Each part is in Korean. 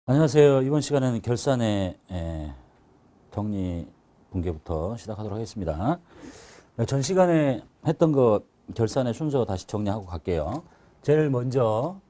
안녕하세요. 이번 시간에는 결산의 정리 분계부터 시작하도록 하겠습니다. 전 시간에 했던 거 결산의 순서 다시 정리하고 갈게요. 제일 먼저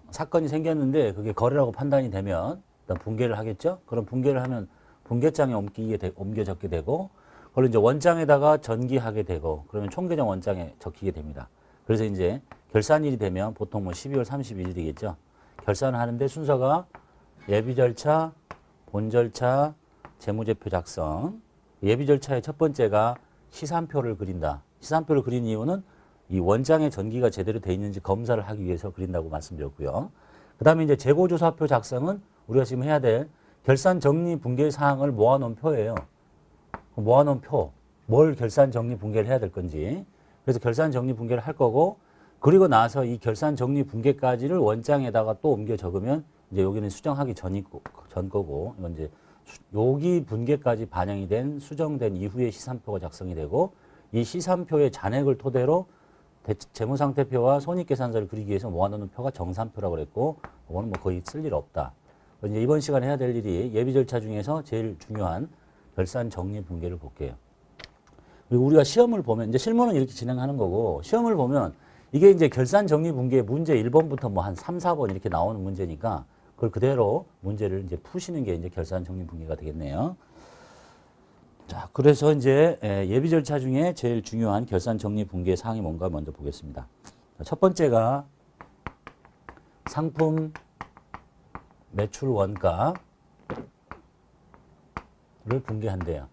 사건이 생겼는데 그게 거래라고 판단이 되면 일단 분계를 하겠죠. 그럼 분계를 하면 분계장에 옮겨 적게 되고 그걸 이제 원장에다가 전기하게 되고 그러면 총계정 원장에 적히게 됩니다. 그래서 이제 결산일이 되면 보통 뭐 12월 31일이겠죠. 결산을 하는데 순서가 예비 절차, 본 절차, 재무제표 작성. 예비 절차의 첫 번째가 시산표를 그린다. 시산표를 그린 이유는 이 원장의 전기가 제대로 돼 있는지 검사를 하기 위해서 그린다고 말씀드렸고요. 그 다음에 이제 재고조사표 작성은 우리가 지금 해야 될 결산 정리 분계 사항을 모아놓은 표예요. 모아놓은 표. 뭘 결산 정리 분계를 해야 될 건지. 그래서 결산 정리 분계를 할 거고, 그리고 나서 이 결산 정리 분계까지를 원장에다가 또 옮겨 적으면 이제 여기는 수정하기 전 거고, 이건 이제 여기 분계까지 반영이 된 수정된 이후에 시산표가 작성이 되고, 이 시산표의 잔액을 토대로 재무상태표와 손익계산서를 그리기 위해서 모아놓는 표가 정산표라고 그랬고, 이거는 뭐 거의 쓸 일 없다. 이제 이번 시간에 해야 될 일이 예비 절차 중에서 제일 중요한 결산 정리 분계를 볼게요. 그리고 우리가 시험을 보면 이제 실무는 이렇게 진행하는 거고, 시험을 보면 이게 이제 결산 정리 분계 문제 1번부터 뭐 한 3, 4번 이렇게 나오는 문제니까 그걸 그대로 문제를 이제 푸시는 게 이제 결산 정리 분계가 되겠네요. 자, 그래서 이제 예비 절차 중에 제일 중요한 결산 정리 분계 사항이 뭔가 먼저 보겠습니다. 첫 번째가 상품 매출 원가를 분계한대요.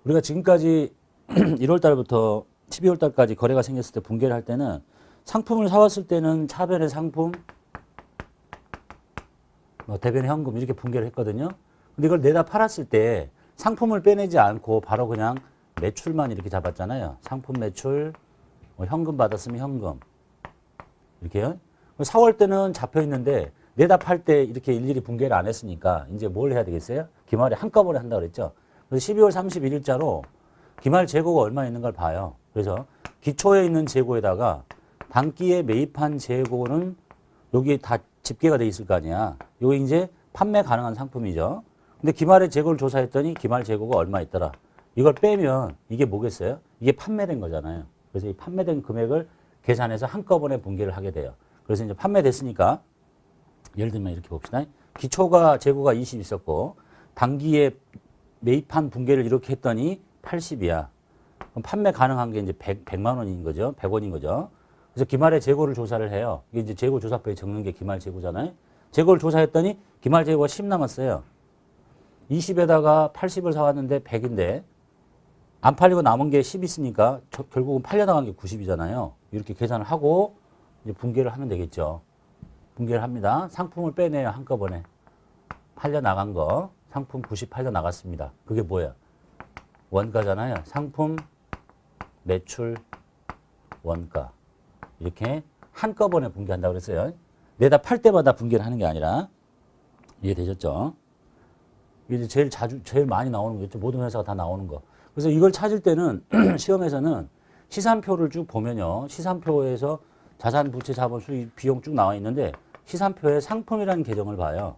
우리가 지금까지 1월 달부터 12월 달까지 거래가 생겼을 때 분계를 할 때는 상품을 사왔을 때는 차변의 상품, 대변의 현금 이렇게 분계를 했거든요. 근데 이걸 내다 팔았을 때 상품을 빼내지 않고 바로 그냥 매출만 이렇게 잡았잖아요. 상품 매출, 현금 받았으면 현금. 이렇게요. 4월 때는 잡혀 있는데 내다 팔 때 이렇게 일일이 분계를 안 했으니까 이제 뭘 해야 되겠어요? 기말에 한꺼번에 한다고 그랬죠. 그래서 12월 31일자로 기말 재고가 얼마 있는 걸 봐요. 그래서 기초에 있는 재고에다가 단기에 매입한 재고는 여기 다 집계가 돼 있을 거 아니야. 이게 이제 판매 가능한 상품이죠. 근데 기말의 재고를 조사했더니 기말 재고가 얼마 있더라. 이걸 빼면 이게 뭐겠어요? 이게 판매된 거잖아요. 그래서 이 판매된 금액을 계산해서 한꺼번에 분계를 하게 돼요. 그래서 이제 판매됐으니까 예를 들면 이렇게 봅시다. 기초가 재고가 20 있었고 단기에 매입한 분계를 이렇게 했더니 80이야. 그럼 판매 가능한 게 이제 100만 원인 거죠. 100원인 거죠. 그래서 기말의 재고를 조사를 해요. 이게 이제 재고 조사표에 적는 게 기말 재고잖아요. 재고를 조사했더니 기말 재고가 10 남았어요. 20에다가 80을 사왔는데 100인데 안 팔리고 남은 게 10 있으니까 결국은 팔려나간 게 90이잖아요. 이렇게 계산을 하고 이제 분계를 하면 되겠죠. 분계를 합니다. 상품을 빼내요. 한꺼번에. 팔려나간 거. 상품 90 팔려나갔습니다. 그게 뭐야? 원가잖아요. 상품, 매출, 원가. 이렇게 한꺼번에 분계한다고 그랬어요. 내다 팔 때마다 분계를 하는 게 아니라. 이해되셨죠? 이게 제일 많이 나오는 거겠죠. 모든 회사가 다 나오는 거. 그래서 이걸 찾을 때는 시험에서는 시산표를 쭉 보면요. 시산표에서 자산, 부채, 자본, 수익, 비용 쭉 나와 있는데 시산표에 상품이라는 계정을 봐요.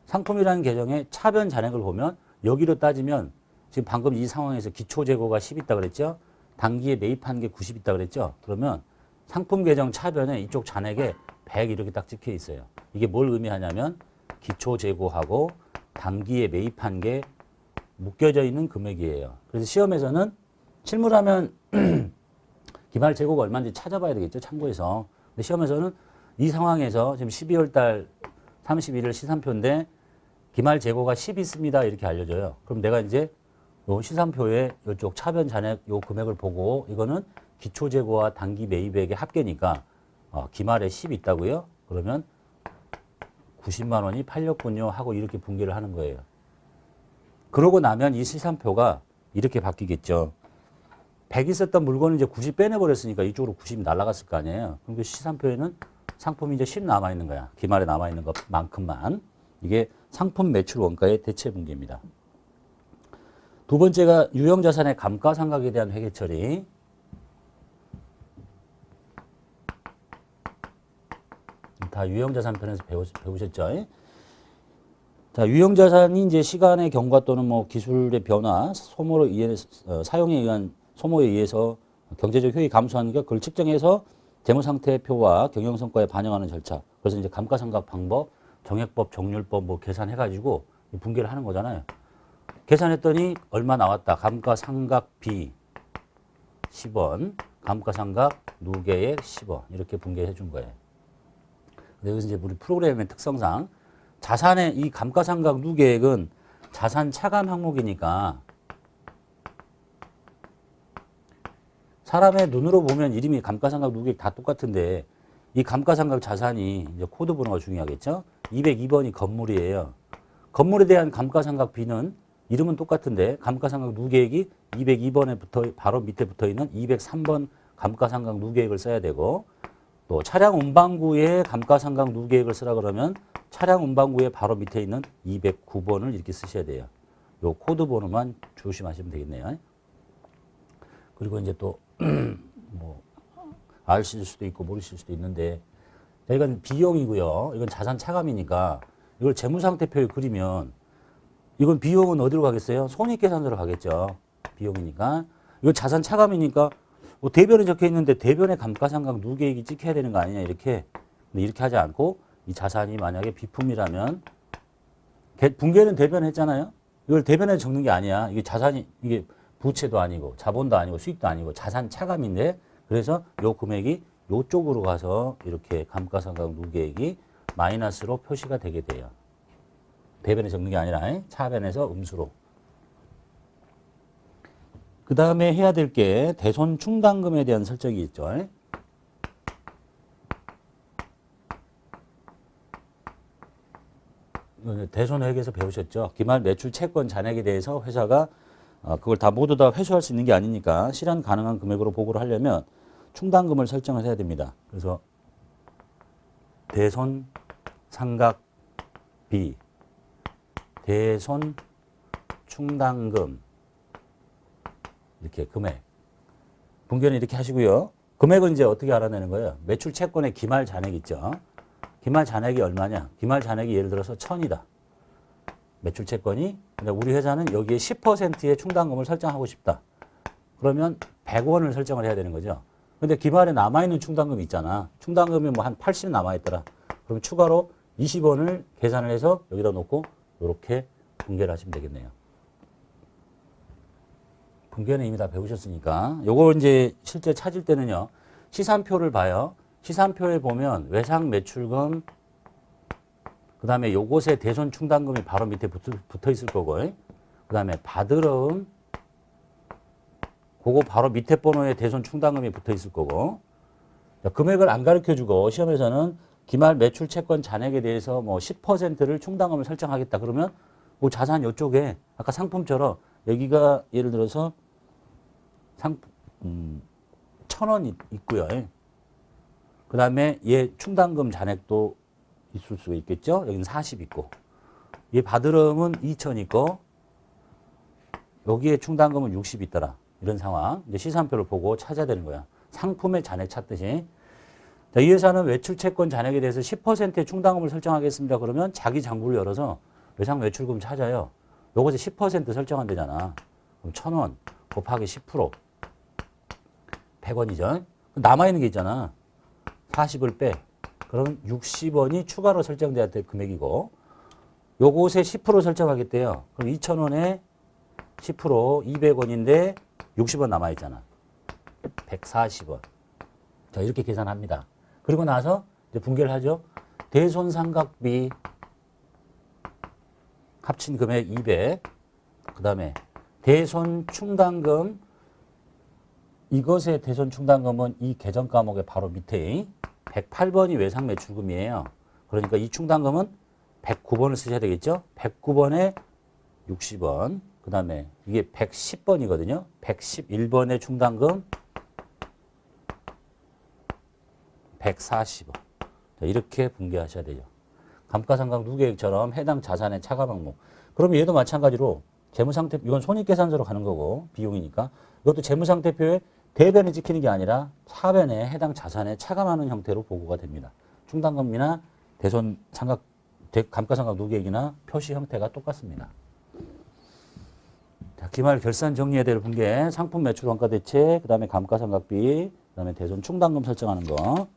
상품이라는 계정에 차변 잔액을 보면 여기로 따지면 지금 방금 이 상황에서 기초 재고가 10 있다 그랬죠. 단기에 매입한 게 90 있다 그랬죠. 그러면 상품 계정 차변에 이쪽 잔액에 100 이렇게 딱 찍혀 있어요. 이게 뭘 의미하냐면 기초 재고하고 단기에 매입한 게 묶여져 있는 금액이에요. 그래서 시험에서는 실무라면 기말 재고가 얼마인지 찾아봐야 되겠죠. 참고해서. 근데 시험에서는 이 상황에서 지금 12월 달 31일 시산표인데 기말 재고가 10 있습니다. 이렇게 알려줘요. 그럼 내가 이제 요 시산표에 이쪽 차변 잔액 요 금액을 보고 이거는 기초 재고와 단기 매입액의 합계니까 기말에 10 있다고요? 그러면 90만 원이 팔렸군요 하고 이렇게 분계를 하는 거예요. 그러고 나면 이 시산표가 이렇게 바뀌겠죠. 100 있었던 물건을 이제 90 빼내버렸으니까 이쪽으로 90이 날아갔을 거 아니에요. 그럼 그 시산표에는 상품이 이제 10 남아있는 거야. 기말에 남아있는 것만큼만. 이게 상품 매출 원가의 대체 분계입니다. 두 번째가 유형자산의 감가상각에 대한 회계 처리. 다 유형자산 편에서 배우셨죠? 자, 유형자산이 이제 시간의 경과 또는 뭐 기술의 변화, 소모로 의해서, 사용에 의한 소모에 의해서 경제적 효益감소하니까 그걸 측정해서 재무상태표와 경영성과에 반영하는 절차. 그래서 이제 감가상각 방법, 정액법, 정률법 뭐 계산해가지고 분개를 하는 거잖아요. 계산했더니 얼마 나왔다. 감가상각비 10원, 감가상각 누계액 10원 이렇게 분개해 준 거예요. 근데 여기서 이제 우리 프로그램의 특성상 자산의 이 감가상각 누계액은 자산 차감 항목이니까 사람의 눈으로 보면 이름이 감가상각 누계액 다 똑같은데 이 감가상각 자산이 이제 코드 번호가 중요하겠죠. 202번이 건물이에요. 건물에 대한 감가상각 비는 이름은 똑같은데 감가상각 누계액이 202번에 바로 밑에 붙어 있는 203번 감가상각 누계액을 써야 되고 또 차량 운반구에 감가상각 누계액을 쓰라 그러면 차량 운반구에 바로 밑에 있는 209번을 이렇게 쓰셔야 돼요. 요 코드 번호만 조심하시면 되겠네요. 그리고 이제 또 뭐 아실 수도 있고 모르실 수도 있는데 이건 비용이고요. 이건 자산 차감이니까 이걸 재무상태표에 그리면 이건 비용은 어디로 가겠어요? 손익계산서로 가겠죠. 비용이니까. 이거 자산 차감이니까 뭐 대변에 적혀 있는데 대변에 감가상각 누계액이 찍혀야 되는 거 아니냐 이렇게. 근데 이렇게 하지 않고 이 자산이 만약에 비품이라면 분개는 대변에 했잖아요. 이걸 대변에 적는 게 아니야. 이게 자산이 이게 부채도 아니고 자본도 아니고 수익도 아니고 자산 차감인데 그래서 요 금액이 요쪽으로 가서 이렇게 감가상각 누계액이 마이너스로 표시가 되게 돼요. 대변에 적는 게 아니라 차변에서 음수로. 그 다음에 해야 될 게 대손 충당금에 대한 설정이 있죠. 대손회계에서 배우셨죠. 기말 매출 채권 잔액에 대해서 회사가 그걸 다 모두 다 회수할 수 있는 게 아니니까 실현 가능한 금액으로 보고를 하려면 충당금을 설정을 해야 됩니다. 그래서 대손 상각비, 대손 충당금 이렇게 금액 분개는 이렇게 하시고요. 금액은 이제 어떻게 알아내는 거예요? 매출 채권의 기말 잔액 있죠. 기말 잔액이 얼마냐? 기말 잔액이 예를 들어서 1000이다. 매출 채권이. 근데 우리 회사는 여기에 10%의 충당금을 설정하고 싶다. 그러면 100원을 설정을 해야 되는 거죠. 근데 기말에 남아있는 충당금이 있잖아. 충당금이 뭐 한 80 남아있더라. 그럼 추가로 20원을 계산을 해서 여기다 놓고 이렇게 분개를 하시면 되겠네요. 분개는 이미 다 배우셨으니까. 요거 이제 실제 찾을 때는요. 시산표를 봐요. 시산표에 보면 외상 매출금, 그 다음에 요것에 대손 충당금이 바로 밑에 붙어 있을 거고, 그 다음에 받으러움, 그거 바로 밑에 번호에 대손 충당금이 붙어 있을 거고, 금액을 안 가르쳐 주고 시험에서는 기말 매출 채권 잔액에 대해서 뭐 10%를 충당금을 설정하겠다. 그러면 그 자산 요쪽에 아까 상품처럼 여기가 예를 들어서 1000원 있고요. 그 다음에 얘 충당금 잔액도 있을 수 있겠죠. 여기는 40 있고, 얘 받으러움은 2000 있고, 여기에 충당금은 60 있더라. 이런 상황. 이제 시산표를 보고 찾아야 되는 거야. 상품의 잔액 찾듯이. 자, 이 회사는 외출 채권 잔액에 대해서 10%의 충당금을 설정하겠습니다. 그러면 자기 장부를 열어서 외상 매출금 찾아요. 요것에 10% 설정한대잖아. 그럼 1000원 곱하기 10%. 100원이죠. 남아있는 게 있잖아. 40을 빼. 그럼 60원이 추가로 설정돼야 될 금액이고, 요것에 10% 설정하겠대요. 그럼 2,000원에 10% 200원인데 60원 남아있잖아. 140원. 자, 이렇게 계산합니다. 그리고 나서 이제 분개를 하죠. 대손상각비 합친 금액 200. 그 다음에 대손 충당금, 이것의 대손 충당금은 이 계정 과목의 바로 밑에 108번이 외상 매출금이에요. 그러니까 이 충당금은 109번을 쓰셔야 되겠죠. 109번에 60원. 그 다음에 이게 110번이거든요. 111번의 충당금 140원. 자, 이렇게 분개하셔야 되죠. 감가상각 누계액처럼 해당 자산의 차감 항목. 그럼 얘도 마찬가지로 재무상태, 이건 손익계산서로 가는 거고 비용이니까 이것도 재무상태표에 대변에 찍히는 게 아니라 차변에 해당 자산에 차감하는 형태로 보고가 됩니다. 충당금이나 대손 상각 감가상각 누계액이나 표시 형태가 똑같습니다. 자, 기말 결산 정리해야 될 분계 상품 매출 원가 대책, 그 다음에 감가상각비, 그 다음에 대손 충당금 설정하는 거.